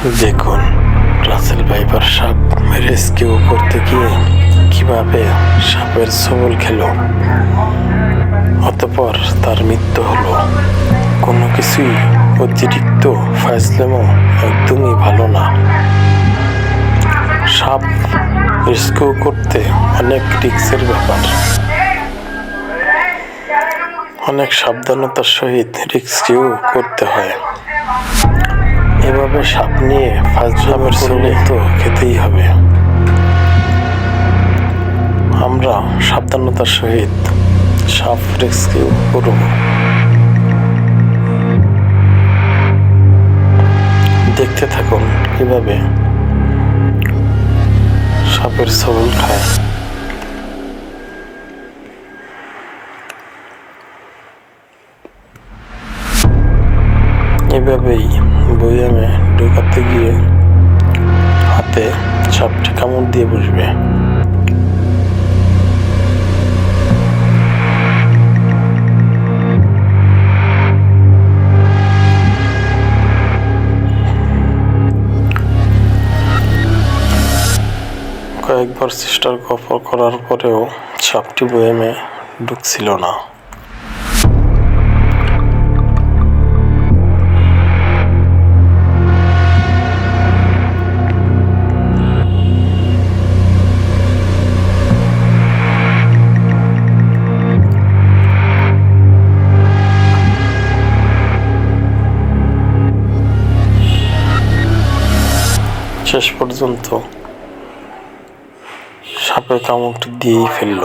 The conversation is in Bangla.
দেখুন রাসেল ভাইপার সাপ রেস্কিউ করতে গিয়ে কিভাবে সাপের ছোবল খেলো, অতঃপর তার মৃত্যু হলো। কোনো কিছুই অতিরিক্ত ফাজলামো একদমই ভালো না। সাপ রেস্কিউ করতে অনেক রিস্কের ব্যাপার, অনেক সাবধানতার সহিত রেস্কিউ করতে হয়। এভাবে সাপ নিয়ে ফাজলামো করলে তো খেতেই হবে। আমরা সাবধানতার সহিত সাপ রেস্কিউ করব। দেখতে থাকুন কিভাবে সাপের ছোবল খায়। এভাবেই বয়ামে ঢোকাতে গিয়ে হাতে সাপটি কামড় দিয়ে বসবে। কয়েকবার চেষ্টার করার পরেও সাপটি বয়ামে ঢুকছিল না। শেষ পর্যন্ত সাপে কামড় দিয়েই ফেলল।